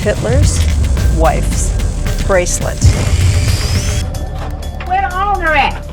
It's Hitler's wife's bracelet. Where the owner at?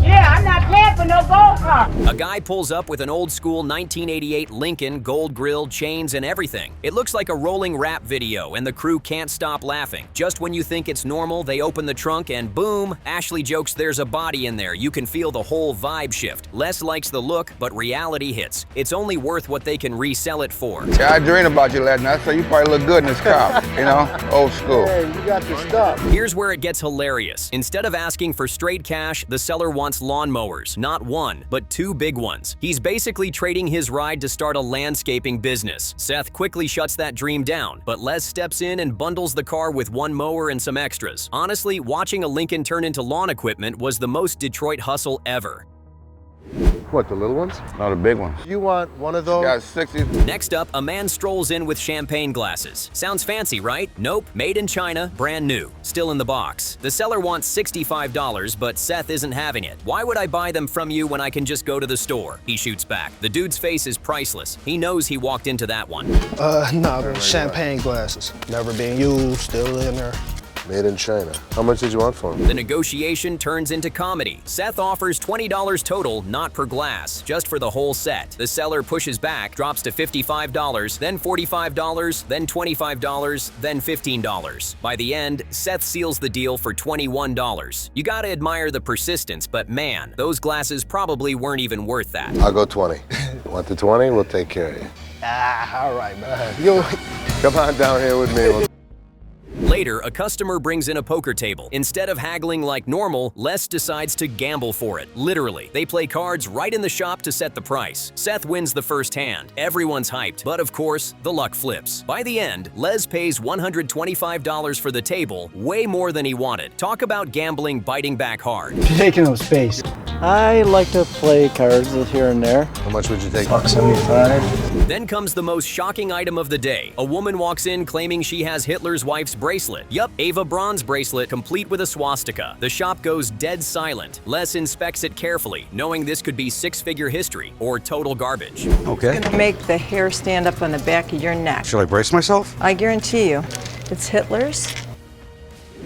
Yeah, I'm not paying for no gold car. A guy pulls up with an old-school 1988 Lincoln, gold grill, chains, and everything. It looks like a rolling rap video, and the crew can't stop laughing. Just when you think it's normal, they open the trunk, and boom, Ashley jokes there's a body in there. You can feel the whole vibe shift. Les likes the look, but reality hits. It's only worth what they can resell it for. Yeah, I dreamed about you last night, so you probably look good in this car. You know, old school. Hey, you got the stuff. Here's where it gets hilarious. Instead of asking for straight cash, the seller wants lawnmowers. Not one, but two big ones. He's basically trading his ride to start a landscaping business. Seth quickly shuts that dream down, but Les steps in and bundles the car with one mower and some extras. Honestly, watching a Lincoln turn into lawn equipment was the most Detroit hustle ever. What, the little ones? No, the big ones. You want one of those? Got 60. Next up, a man strolls in with champagne glasses. Sounds fancy, right? Nope. Made in China, brand new. Still in the box. The seller wants $65, but Seth isn't having it. Why would I buy them from you when I can just go to the store? He shoots back. The dude's face is priceless. He knows he walked into that one. No, champagne glasses. Never been used, still in there. Made in China. How much did you want for them? The negotiation turns into comedy. Seth offers $20 total, not per glass, just for the whole set. The seller pushes back, drops to $55, then $45, then $25, then $15. By the end, Seth seals the deal for $21. You gotta admire the persistence, but man, those glasses probably weren't even worth that. I'll go 20. Want the 20? We'll take care of you. All right, man. Yo. Come on down here with me. Later, a customer brings in a poker table. Instead of haggling like normal, Les decides to gamble for it. Literally. They play cards right in the shop to set the price. Seth wins the first hand. Everyone's hyped, but of course, the luck flips. By the end, Les pays $125 for the table, way more than he wanted. Talk about gambling biting back hard. Taking up space. I like to play cards here and there. How much would you take? $1.75. Then comes the most shocking item of the day. A woman walks in claiming she has Hitler's wife's bracelet. Yup, Ava Braun's bracelet, complete with a swastika. The shop goes dead silent. Les inspects it carefully, knowing this could be six-figure history or total garbage. It's gonna make the hair stand up on the back of your neck. Should I brace myself? I guarantee you, it's Hitler's.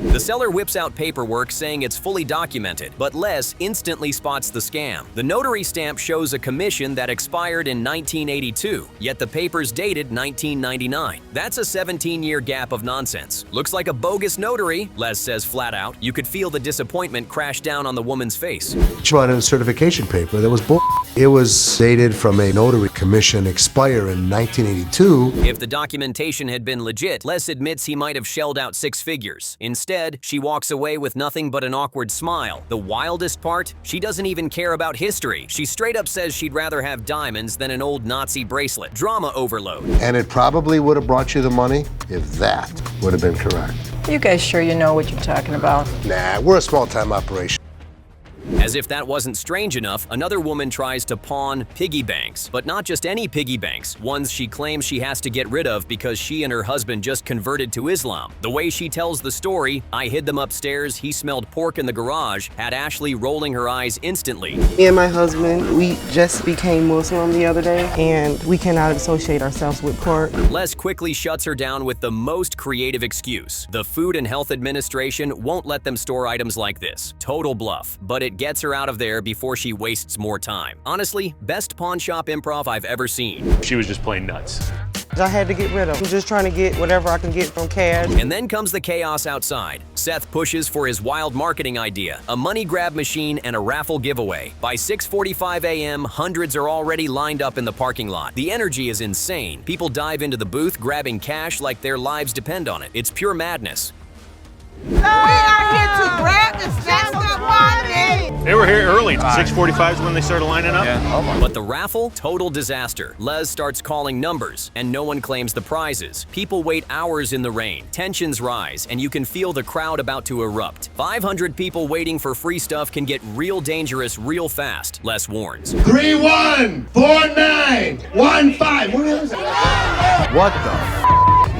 The seller whips out paperwork saying it's fully documented, but Les instantly spots the scam. The notary stamp shows a commission that expired in 1982, yet the paper's dated 1999. That's a 17-year gap of nonsense. Looks like a bogus notary, Les says flat out. You could feel the disappointment crash down on the woman's face. She brought in a certification paper that was bull. It was dated from a notary commission expire in 1982. If the documentation had been legit, Les admits he might have shelled out six figures. Instead, she walks away with nothing but an awkward smile. The wildest part? She doesn't even care about history. She straight up says she'd rather have diamonds than an old Nazi bracelet. Drama overload. And it probably would have brought you the money if that would have been correct. You guys sure you know what you're talking about? Nah, we're a small-time operation. As if that wasn't strange enough, another woman tries to pawn piggy banks. But not just any piggy banks, ones she claims she has to get rid of because she and her husband just converted to Islam. The way she tells the story, I hid them upstairs, he smelled pork in the garage, had Ashley rolling her eyes instantly. Me and my husband, we just became Muslim the other day, and we cannot associate ourselves with pork. Les quickly shuts her down with the most creative excuse. The Food and Health Administration won't let them store items like this. Total bluff, but it gets her out of there before she wastes more time. Honestly, best pawn shop improv I've ever seen. She was just plain nuts. I had to get rid of them. I'm just trying to get whatever I can get from cash. And then comes the chaos outside. Seth pushes for his wild marketing idea, a money grab machine and a raffle giveaway. By 6:45 a.m., hundreds are already lined up in the parking lot. The energy is insane. People dive into the booth grabbing cash like their lives depend on it. It's pure madness. We are here to grab the snatch the money. They were here early. 6:45 is when they started lining up. Yeah. But the raffle, total disaster. Les starts calling numbers, and no one claims the prizes. People wait hours in the rain. Tensions rise, and you can feel the crowd about to erupt. 500 people waiting for free stuff can get real dangerous real fast, Les warns. 314915. What the?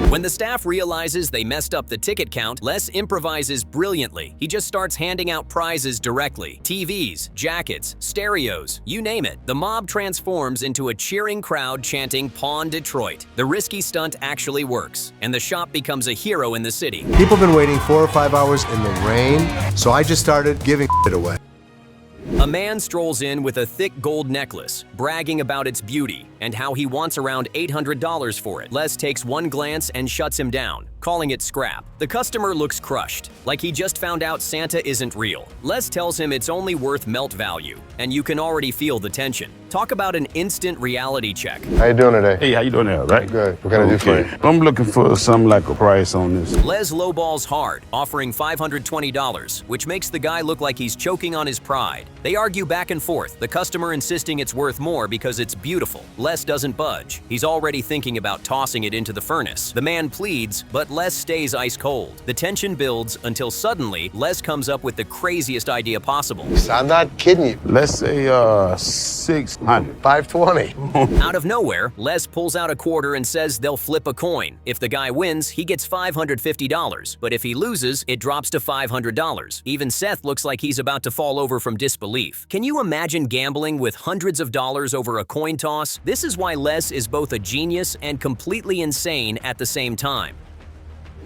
When the staff realizes they messed up the ticket count, Les improvises brilliantly. He just starts handing out prizes directly. TVs, jackets, stereos, you name it. The mob transforms into a cheering crowd chanting "Pawn Detroit." The risky stunt actually works, and the shop becomes a hero in the city. People have been waiting 4 or 5 hours in the rain, so I just started giving it away. A man strolls in with a thick gold necklace, bragging about its beauty and how he wants around $800 for it. Les takes one glance and shuts him down, calling it scrap. The customer looks crushed, like he just found out Santa isn't real. Les tells him it's only worth melt value, and you can already feel the tension. Talk about an instant reality check. How you doing today? Hey, how you doing there, right? Good. What can I do for you? I'm looking for something like a price on this. Les lowballs hard, offering $520, which makes the guy look like he's choking on his pride. They argue back and forth, the customer insisting it's worth more because it's beautiful. Les doesn't budge. He's already thinking about tossing it into the furnace. The man pleads, but Les stays ice cold. The tension builds until suddenly, Les comes up with the craziest idea possible. I'm not kidding you. Let's say 600. 520. Out of nowhere, Les pulls out a quarter and says they'll flip a coin. If the guy wins, he gets $550, but if he loses, it drops to $500. Even Seth looks like he's about to fall over from disbelief. Can you imagine gambling with hundreds of dollars over a coin toss? This is why Les is both a genius and completely insane at the same time.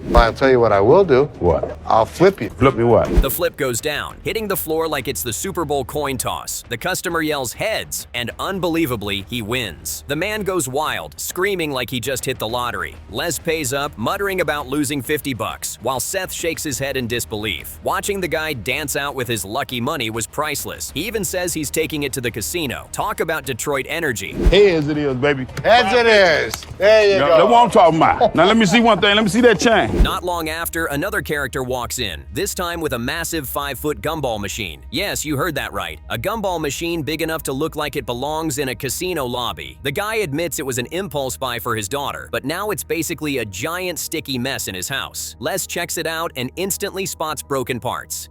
Well, I'll tell you what I will do. What? I'll flip you. Flip me what? The flip goes down, hitting the floor like it's the Super Bowl coin toss. The customer yells heads, and unbelievably, he wins. The man goes wild, screaming like he just hit the lottery. Les pays up, muttering about losing $50, while Seth shakes his head in disbelief. Watching the guy dance out with his lucky money was priceless. He even says he's taking it to the casino. Talk about Detroit energy. Heads it is, baby. Heads it is. There you go. That's what I'm talking about. Now let me see one thing. Let me see that chain. Not long after, another character walks in, this time with a massive 5-foot gumball machine. Yes, you heard that right. A gumball machine big enough to look like it belongs in a casino lobby. The guy admits it was an impulse buy for his daughter, but now it's basically a giant sticky mess in his house. Les checks it out and instantly spots broken parts.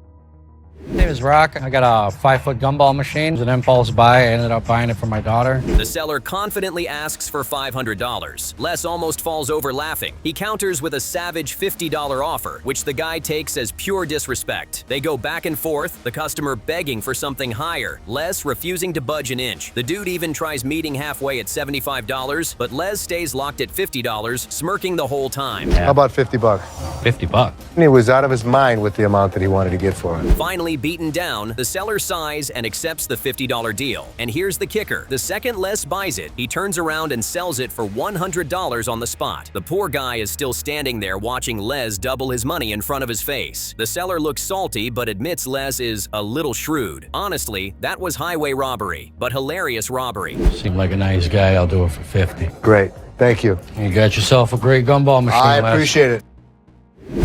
My name is Rock. I got a 5-foot gumball machine. It was an impulse buy. I ended up buying it for my daughter. The seller confidently asks for $500. Les almost falls over laughing. He counters with a savage $50 offer, which the guy takes as pure disrespect. They go back and forth, the customer begging for something higher, Les refusing to budge an inch. The dude even tries meeting halfway at $75, but Les stays locked at $50, smirking the whole time. How about $50? $50. He was out of his mind with the amount that he wanted to get for it. Finally beaten down, the seller sighs and accepts the $50 deal. And here's the kicker. The second Les buys it, he turns around and sells it for $100 on the spot. The poor guy is still standing there watching Les double his money in front of his face. The seller looks salty but admits Les is a little shrewd. Honestly, that was highway robbery, but hilarious robbery. Seemed like a nice guy. I'll do it for 50. Great. Thank you. You got yourself a great gumball machine. I Les. appreciate it.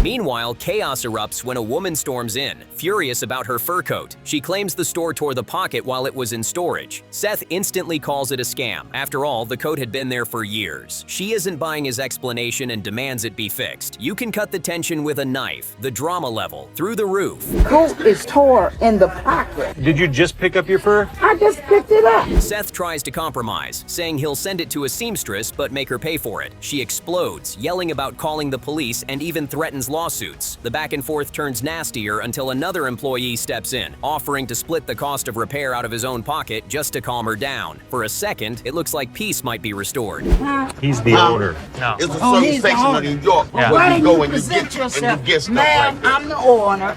Meanwhile, chaos erupts when a woman storms in, furious about her fur coat. She claims the store tore the pocket while it was in storage. Seth instantly calls it a scam. After all, the coat had been there for years. She isn't buying his explanation and demands it be fixed. You can cut the tension with a knife, the drama level, through the roof. Coat is tore in the pocket. Did you just pick up your fur? I just picked it up. Seth tries to compromise, saying he'll send it to a seamstress but make her pay for it. She explodes, yelling about calling the police and even threatens lawsuits. The back and forth turns nastier until another employee steps in, offering to split the cost of repair out of his own pocket just to calm her down. For a second, it looks like peace might be restored. He's the owner. No. It's a certain section of New York where you go and you get stuff like that. I'm the owner.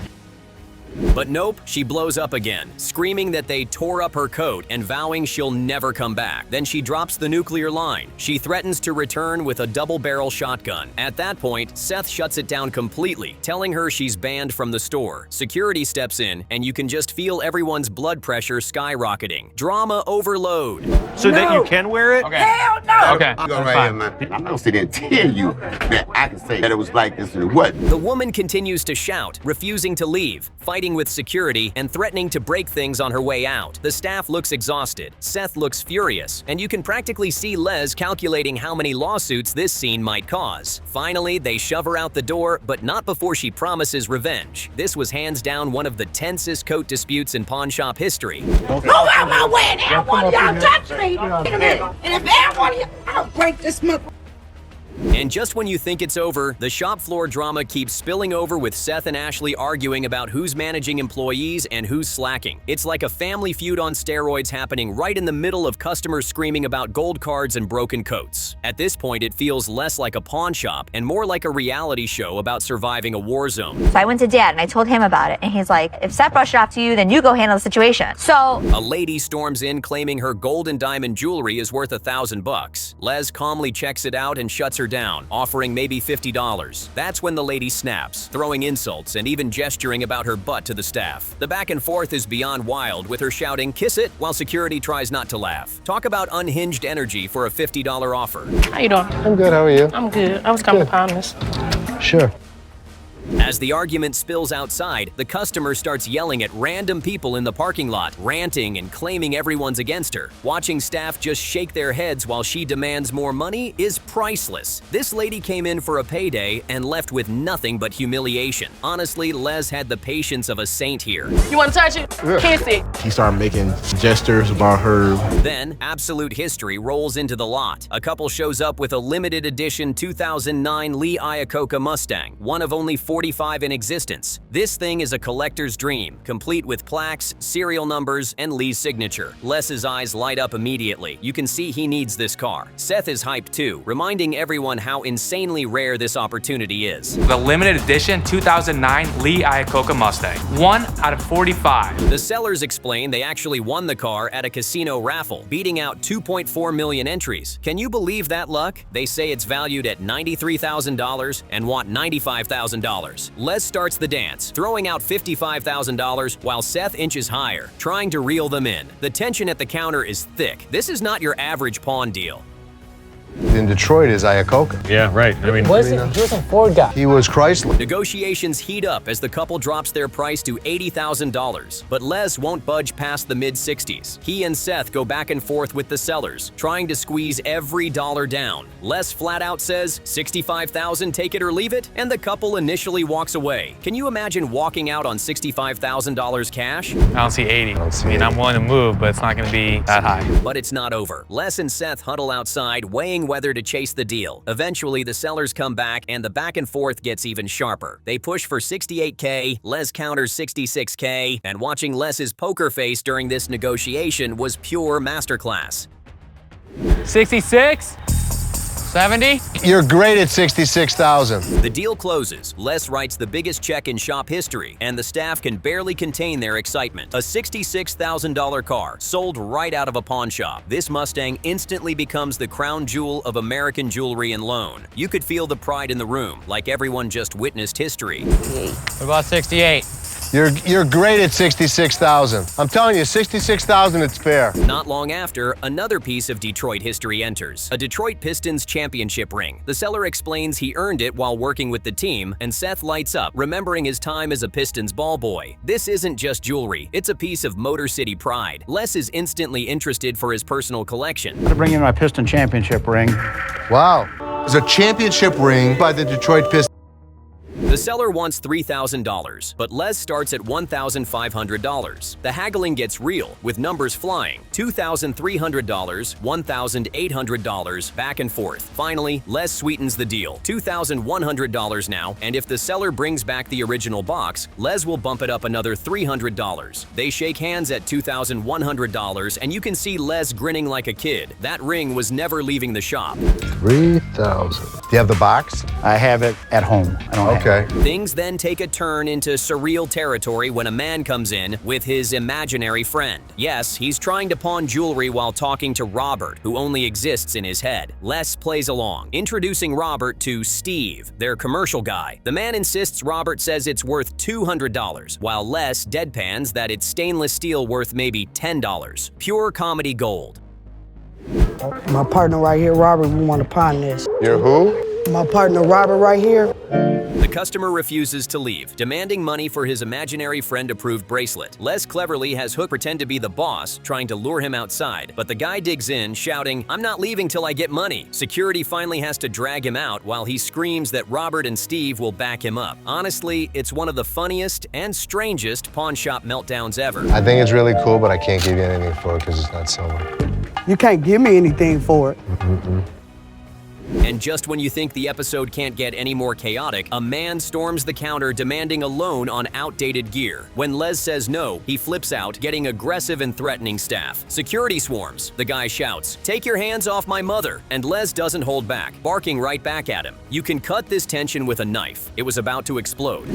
But nope, she blows up again, screaming that they tore up her coat and vowing she'll never come back. Then she drops the nuclear line. She threatens to return with a double-barrel shotgun. At that point, Seth shuts it down completely, telling her she's banned from the store. Security steps in, and you can just feel everyone's blood pressure skyrocketing. Drama overload. So that you can wear it? Okay. Hell no. Okay. Go right here, man. I'm not sitting and tell you that I can say that it was like this and it wasn't. The woman continues to shout, refusing to leave, fighting with security and threatening to break things on her way out. The staff looks exhausted. Seth looks furious, and you can practically see Les calculating how many lawsuits this scene might cause. Finally, they shove her out the door, but not before she promises revenge. This was hands down one of the tensest coat disputes in pawn shop history. Go out my way and every one of y'all touch me. In a minute. And if every one of y'all, I'll break this mother. And just when you think it's over, the shop floor drama keeps spilling over with Seth and Ashley arguing about who's managing employees and who's slacking. It's like a family feud on steroids happening right in the middle of customers screaming about gold cards and broken coats. At this point, it feels less like a pawn shop and more like a reality show about surviving a war zone. So I went to Dad and I told him about it, and he's like, if Seth brushed it off to you, then you go handle the situation. So a lady storms in claiming her gold and diamond jewelry is worth $1,000. Les calmly checks it out and shuts her down, offering maybe $50. That's when the lady snaps, throwing insults and even gesturing about her butt to the staff. The back and forth is beyond wild, with her shouting, "Kiss it," while security tries not to laugh. Talk about unhinged energy for a $50 offer. How you doing? I'm good, how are you? I'm good. I was coming upon this. Sure. As the argument spills outside, the customer starts yelling at random people in the parking lot, ranting and claiming everyone's against her. Watching staff just shake their heads while she demands more money is priceless. This lady came in for a payday and left with nothing but humiliation. Honestly, Les had the patience of a saint here. You want to touch it? Kiss it. He started making gestures about her. Then, absolute history rolls into the lot. A couple shows up with a limited edition 2009 Iacocca Mustang, one of only 45 in existence. This thing is a collector's dream, complete with plaques, serial numbers, and Lee's signature. Les's eyes light up immediately. You can see he needs this car. Seth is hyped too, reminding everyone how insanely rare this opportunity is. The limited edition 2009 Lee Iacocca Mustang, 1 out of 45. The sellers explain they actually won the car at a casino raffle, beating out 2.4 million entries. Can you believe that luck? They say it's valued at $93,000 and want $95,000. Les starts the dance, throwing out $55,000 while Seth inches higher, trying to reel them in. The tension at the counter is thick. This is not your average pawn deal. In Detroit is Iacocca. Yeah, right. I mean, He wasn't Ford guy. He was Chrysler. Negotiations heat up as the couple drops their price to $80,000, but Les won't budge past the mid-60s. He and Seth go back and forth with the sellers, trying to squeeze every dollar down. Les flat out says, $65,000, take it or leave it, and the couple initially walks away. Can you imagine walking out on $65,000 cash? I don't see 80. I mean, I'm willing to move, but it's not going to be that high. But it's not over. Les and Seth huddle outside, weighing whether to chase the deal. Eventually, the sellers come back and the back and forth gets even sharper. They push for $68K, Les counters $66K, and watching Les's poker face during this negotiation was pure masterclass. 66? 70? You're great at $66,000. The deal closes. Les writes the biggest check in shop history, and the staff can barely contain their excitement. A $66,000 car sold right out of a pawn shop. This Mustang instantly becomes the crown jewel of American jewelry and loan. You could feel the pride in the room, like everyone just witnessed history. What about 68? You're great at $66,000. I'm telling you, $66,000, it's fair. Not long after, another piece of Detroit history enters. A Detroit Pistons championship ring. The seller explains he earned it while working with the team, and Seth lights up, remembering his time as a Pistons ball boy. This isn't just jewelry, it's a piece of Motor City pride. Les is instantly interested for his personal collection. I'm gonna bring in my Piston championship ring. Wow. It's a championship ring by the Detroit Pistons. The seller wants $3,000, but Les starts at $1,500. The haggling gets real, with numbers flying. $2,300, $1,800, back and forth. Finally, Les sweetens the deal. $2,100 now, and if the seller brings back the original box, Les will bump it up another $300. They shake hands at $2,100, and you can see Les grinning like a kid. That ring was never leaving the shop. $3,000. Do you have the box? I have it at home. I don't have it. Okay. Things then take a turn into surreal territory when a man comes in with his imaginary friend. Yes, he's trying to pawn jewelry while talking to Robert, who only exists in his head. Les plays along, introducing Robert to Steve, their commercial guy. The man insists Robert says it's worth $200, while Les deadpans that it's stainless steel worth maybe $10. Pure comedy gold. My partner right here, Robert, we want to pawn this. You're who? My partner, Robert, right here. The customer refuses to leave, demanding money for his imaginary friend-approved bracelet. Les cleverly has Hook pretend to be the boss, trying to lure him outside, but the guy digs in, shouting, "I'm not leaving till I get money." Security finally has to drag him out while he screams that Robert and Steve will back him up. Honestly, it's one of the funniest and strangest pawn shop meltdowns ever. I think it's really cool, but I can't give you anything for it because it's not silver. You can't give me anything for it. And just when you think the episode can't get any more chaotic, a man storms the counter demanding a loan on outdated gear. When Les says no, he flips out, getting aggressive and threatening staff. Security swarms. The guy shouts, "Take your hands off my mother," and Les doesn't hold back, barking right back at him. You can cut this tension with a knife. It was about to explode.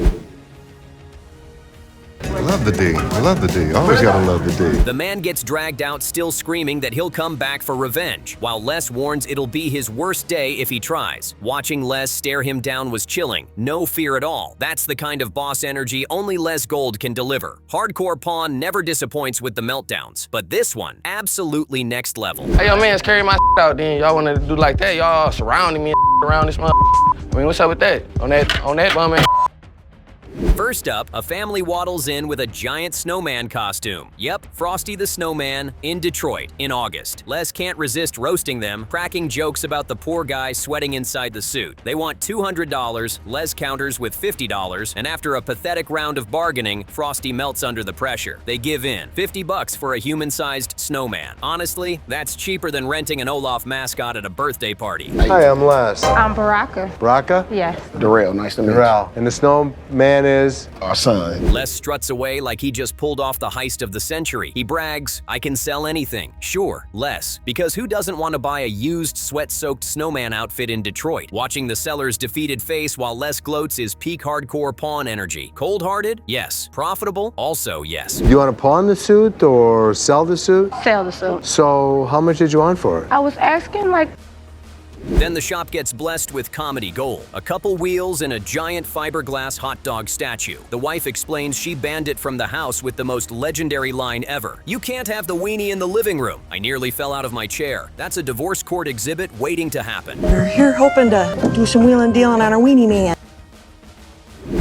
I love the D. I love the D. Always gotta love the D. The man gets dragged out, still screaming that he'll come back for revenge, while Les warns it'll be his worst day if he tries. Watching Les stare him down was chilling. No fear at all. That's the kind of boss energy only Les Gold can deliver. Hardcore Pawn never disappoints with the meltdowns, but this one, absolutely next level. Hey, yo, man's carrying my out then. Y'all want to do like that? Y'all surrounding me around this mother. I mean, what's up with that? On that bum ass. First up, a family waddles in with a giant snowman costume. Yep, Frosty the Snowman in Detroit in August. Les can't resist roasting them, cracking jokes about the poor guy sweating inside the suit. They want $200, Les counters with $50, and after a pathetic round of bargaining, Frosty melts under the pressure. They give in. $50 for a human-sized snowman. Honestly, that's cheaper than renting an Olaf mascot at a birthday party. Hi, I'm Les. I'm Baraka. Baraka? Yes. Darrell, nice to meet you. Darrell. And the snowman is our son. Les struts away like he just pulled off the heist of the century. He brags, "I can sell anything." Sure, Les, because who doesn't want to buy a used, sweat-soaked snowman outfit in Detroit? Watching the seller's defeated face while Les gloats is peak hardcore pawn energy. Cold-hearted? Yes. Profitable? Also yes. You want to pawn the suit or sell the suit? Sell the suit. So how much did you want for it? I was asking like. Then the shop gets blessed with comedy gold, a couple wheels and a giant fiberglass hot dog statue. The wife explains she banned it from the house with the most legendary line ever. "You can't have the weenie in the living room. I nearly fell out of my chair." That's a divorce court exhibit waiting to happen. We're here hoping to do some wheeling and dealing on our weenie man.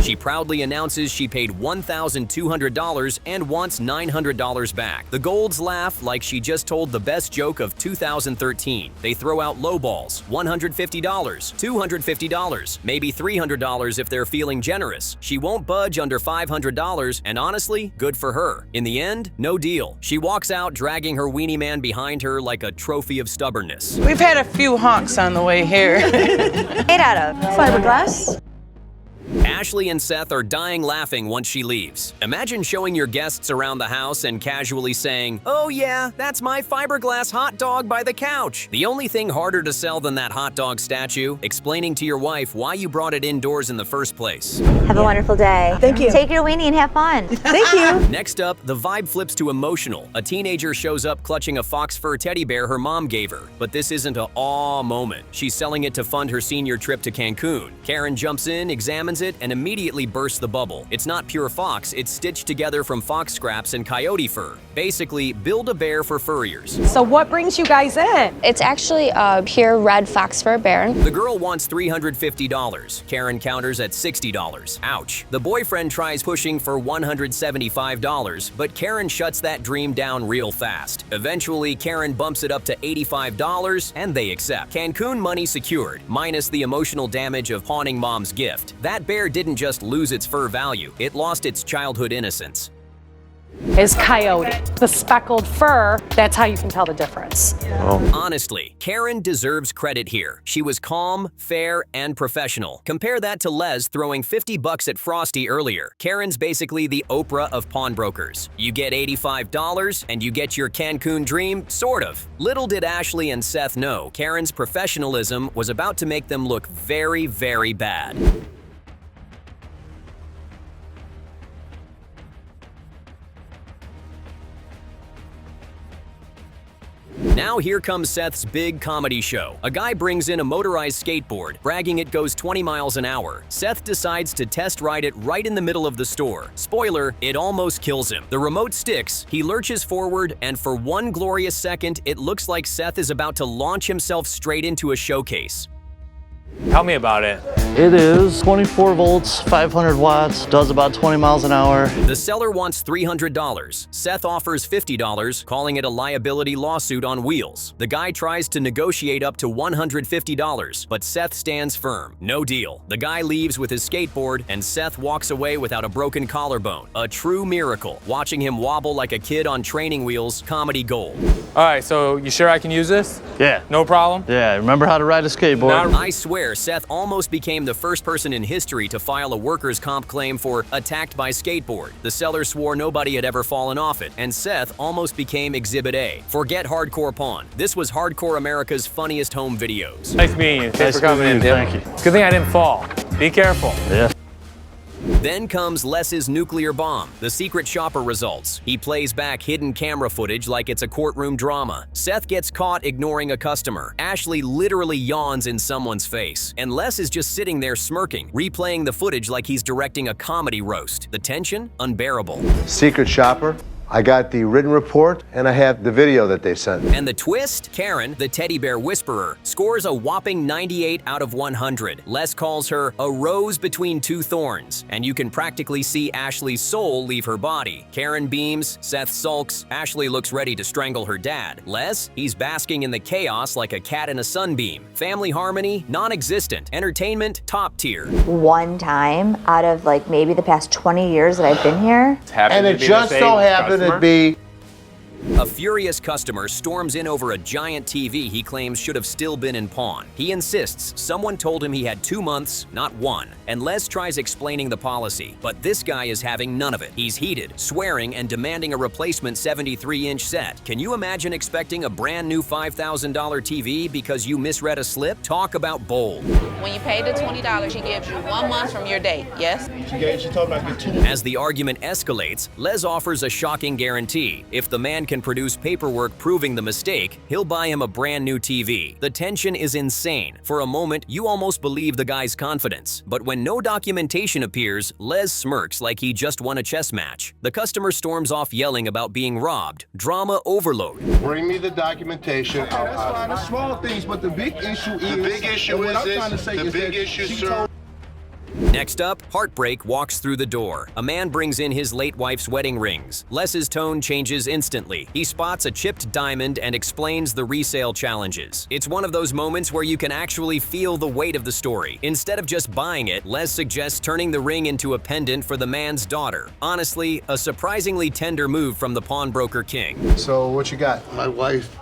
She proudly announces she paid $1,200 and wants $900 back. The Golds laugh like she just told the best joke of 2013. They throw out lowballs, $150, $250, maybe $300 if they're feeling generous. She won't budge under $500, and honestly, good for her. In the end, no deal. She walks out dragging her weenie man behind her like a trophy of stubbornness. We've had a few honks on the way here. Made out of fiberglass. Ashley and Seth are dying laughing once she leaves. Imagine showing your guests around the house and casually saying, "Oh yeah, that's my fiberglass hot dog by the couch." The only thing harder to sell than that hot dog statue, explaining to your wife why you brought it indoors in the first place. Have a wonderful day. Thank you. Take your weenie and have fun. Thank you. Next up, the vibe flips to emotional. A teenager shows up clutching a fox fur teddy bear her mom gave her. But this isn't a aw moment. She's selling it to fund her senior trip to Cancun. Karen jumps in, examines it, and immediately bursts the bubble. It's not pure fox, it's stitched together from fox scraps and coyote fur. Basically, build a bear for furriers. So what brings you guys in? It's actually a pure red fox fur bear. The girl wants $350. Karen counters at $60. Ouch. The boyfriend tries pushing for $175, but Karen shuts that dream down real fast. Eventually, Karen bumps it up to $85, and they accept. Cancun money secured, minus the emotional damage of pawning mom's gift. That bear didn't just lose its fur value, it lost its childhood innocence. Is coyote. The speckled fur, that's how you can tell the difference. Honestly, Karen deserves credit here. She was calm, fair, and professional. Compare that to Les throwing $50 at Frosty earlier. Karen's basically the Oprah of pawnbrokers. You get $85 and you get your Cancun dream, sort of. Little did Ashley and Seth know, Karen's professionalism was about to make them look very, very bad. Now here comes Seth's big comedy show. A guy brings in a motorized skateboard, bragging it goes 20 miles an hour. Seth decides to test ride it right in the middle of the store. Spoiler, it almost kills him. The remote sticks, he lurches forward, and for one glorious second, it looks like Seth is about to launch himself straight into a showcase. Tell me about it. It is 24 volts, 500 watts, does about 20 miles an hour. The seller wants $300. Seth offers $50, calling it a liability lawsuit on wheels. The guy tries to negotiate up to $150, but Seth stands firm. No deal. The guy leaves with his skateboard, and Seth walks away without a broken collarbone. A true miracle. Watching him wobble like a kid on training wheels, comedy gold. All right, so you sure I can use this? Yeah. No problem? Yeah, remember how to ride a skateboard. I swear, Seth almost became the first person in history to file a workers' comp claim for attacked by skateboard. The seller swore nobody had ever fallen off it, and Seth almost became Exhibit A. Forget Hardcore Pawn. This was Hardcore America's funniest home videos. Nice meeting you. Thanks for coming in, Tim. Thank you. Good thing I didn't fall. Be careful. Yeah. Then comes Les's nuclear bomb, the secret shopper results. He plays back hidden camera footage like it's a courtroom drama. Seth gets caught ignoring a customer. Ashley literally yawns in someone's face. And Les is just sitting there smirking, replaying the footage like he's directing a comedy roast. The tension? Unbearable. Secret shopper. I got the written report, and I have the video that they sent. And the twist? Karen, the teddy bear whisperer, scores a whopping 98 out of 100. Les calls her a rose between two thorns, and you can practically see Ashley's soul leave her body. Karen beams, Seth sulks, Ashley looks ready to strangle her dad. Les, he's basking in the chaos like a cat in a sunbeam. Family harmony, non-existent. Entertainment, top tier. One time out of like maybe the past 20 years that I've been here. And it just so happened to be A furious customer storms in over a giant TV he claims should have still been in pawn. He insists someone told him he had 2 months, not 1, and Les tries explaining the policy, but this guy is having none of it. He's heated, swearing, and demanding a replacement 73-inch set. Can you imagine expecting a brand new $5,000 TV because you misread a slip? Talk about bold. When you pay the $20, she gives you 1 month from your date, yes? She told me I get 2 months. As the argument escalates, Les offers a shocking guarantee. If the man can produce paperwork proving the mistake, he'll buy him a brand new TV. The tension is insane. For a moment, you almost believe the guy's confidence. But when no documentation appears, Les smirks like he just won a chess match. The customer storms off yelling about being robbed. Drama overload. bring me the documentation. That's fine, the small things, but the big issue is... The big issue is this. The big issue, sir. Next up, heartbreak walks through the door. A man brings in his late wife's wedding rings. Les's tone changes instantly. He spots a chipped diamond and explains the resale challenges. It's one of those moments where you can actually feel the weight of the story. Instead of just buying it, Les suggests turning the ring into a pendant for the man's daughter. Honestly, a surprisingly tender move from the pawnbroker king. So what you got? My wife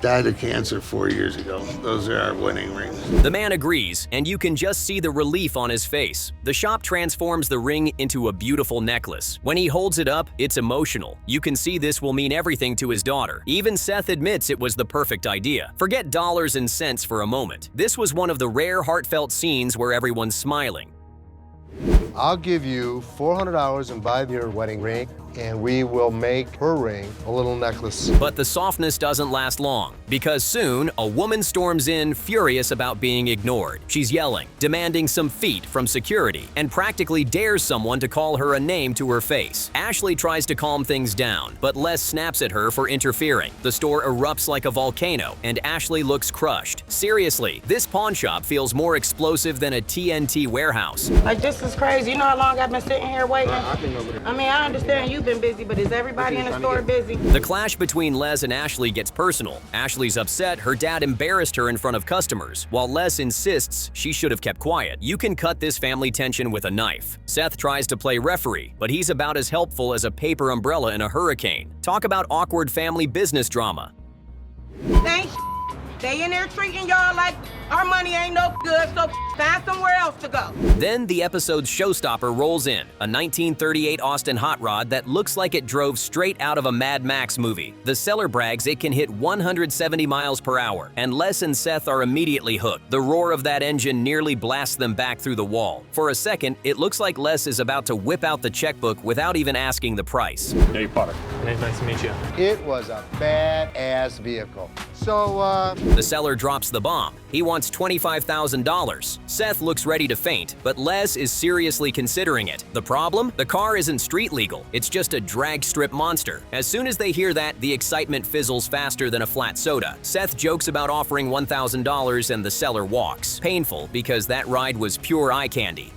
died of cancer 4 years ago. Those are our wedding rings. The man agrees, and you can just see the relief on his face. The shop transforms the ring into a beautiful necklace. When he holds it up, it's emotional. You can see this will mean everything to his daughter. Even Seth admits it was the perfect idea. Forget dollars and cents for a moment. This was one of the rare heartfelt scenes where everyone's smiling. I'll give you $400 and buy your wedding ring, and we will make her ring a little necklace. But the softness doesn't last long, because soon a woman storms in furious about being ignored. She's yelling, demanding some feet from security, and practically dares someone to call her a name to her face. Ashley tries to calm things down, but Les snaps at her for interfering. The store erupts like a volcano, and Ashley looks crushed. Seriously, this pawn shop feels more explosive than a TNT warehouse. Like, this is crazy. You know how long I've been sitting here waiting? I mean, I understand you've been busy, but is everybody in the store busy? The clash between Les and Ashley gets personal. Ashley's upset her dad embarrassed her in front of customers, while Les insists she should have kept quiet. You can cut this family tension with a knife. Seth tries to play referee, but he's about as helpful as a paper umbrella in a hurricane. Talk about awkward family business drama. They in there treating y'all like our money ain't no good, so find somewhere else to go. Then the episode's showstopper rolls in, a 1938 Austin hot rod that looks like it drove straight out of a Mad Max movie. The seller brags it can hit 170 miles per hour, and Les and Seth are immediately hooked. The roar of that engine nearly blasts them back through the wall. For a second, it looks like Les is about to whip out the checkbook without even asking the price. Gary Potter. Nice to meet you. It was a badass vehicle. So, The seller drops the bomb. He wants $25,000. Seth looks ready to faint, but Les is seriously considering it. The problem? The car isn't street legal. It's just a drag strip monster. As soon as they hear that, the excitement fizzles faster than a flat soda. Seth jokes about offering $1,000 and the seller walks. Painful, because that ride was pure eye candy.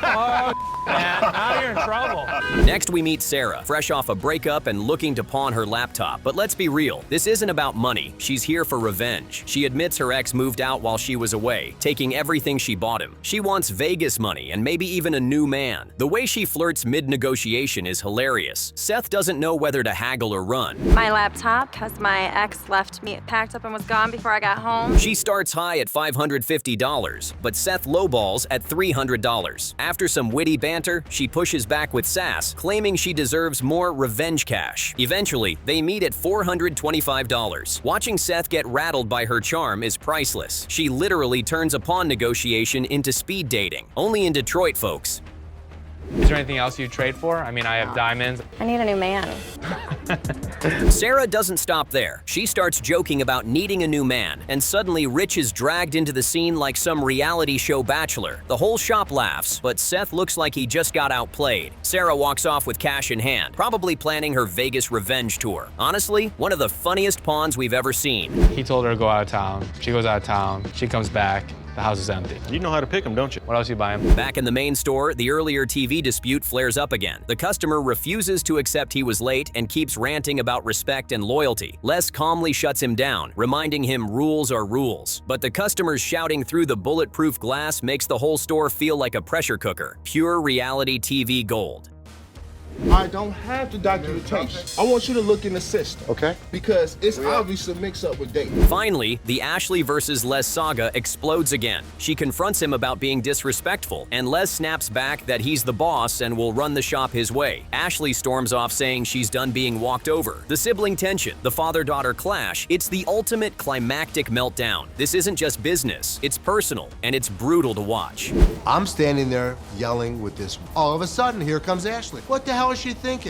Oh, man, now you're in trouble. Next, we meet Sarah, fresh off a breakup and looking to pawn her laptop. But let's be real, this isn't about money. She's here for revenge. She admits her ex moved out while she was away, taking everything she bought him. She wants Vegas money and maybe even a new man. The way she flirts mid-negotiation is hilarious. Seth doesn't know whether to haggle or run. My laptop, because my ex left me packed up and was gone before I got home. She starts high at $550, but Seth lowballs at $300. After some witty banter, she pushes back with sass, claiming she deserves more revenge cash. Eventually, they meet at $425. Watching Seth get rattled by her charm is priceless. She literally turns a pawn negotiation into speed dating. Only in Detroit, folks. Is there anything else you trade for? I mean, I have diamonds. I need a new man. Sarah doesn't stop there. She starts joking about needing a new man, and suddenly Rich is dragged into the scene like some reality show bachelor. The whole shop laughs, but Seth looks like he just got outplayed. Sarah walks off with cash in hand, probably planning her Vegas revenge tour. Honestly, one of the funniest pawns we've ever seen. He told her to go out of town. She goes out of town. She comes back. The house is empty. You know how to pick them, don't you? What else you buying? Back in the main store, the earlier TV dispute flares up again. The customer refuses to accept he was late and keeps ranting about respect and loyalty. Les calmly shuts him down, reminding him rules are rules. But the customer's shouting through the bulletproof glass makes the whole store feel like a pressure cooker. Pure reality TV gold. I don't have the documentation. I want you to look in the system. Okay. Because it's obviously mixed up with data. Finally, the Ashley versus Les saga explodes again. She confronts him about being disrespectful, and Les snaps back that he's the boss and will run the shop his way. Ashley storms off saying she's done being walked over. The sibling tension, the father-daughter clash, it's the ultimate climactic meltdown. This isn't just business, it's personal, and it's brutal to watch. I'm standing there yelling with this. All of a sudden, here comes Ashley. What the hell is she thinking?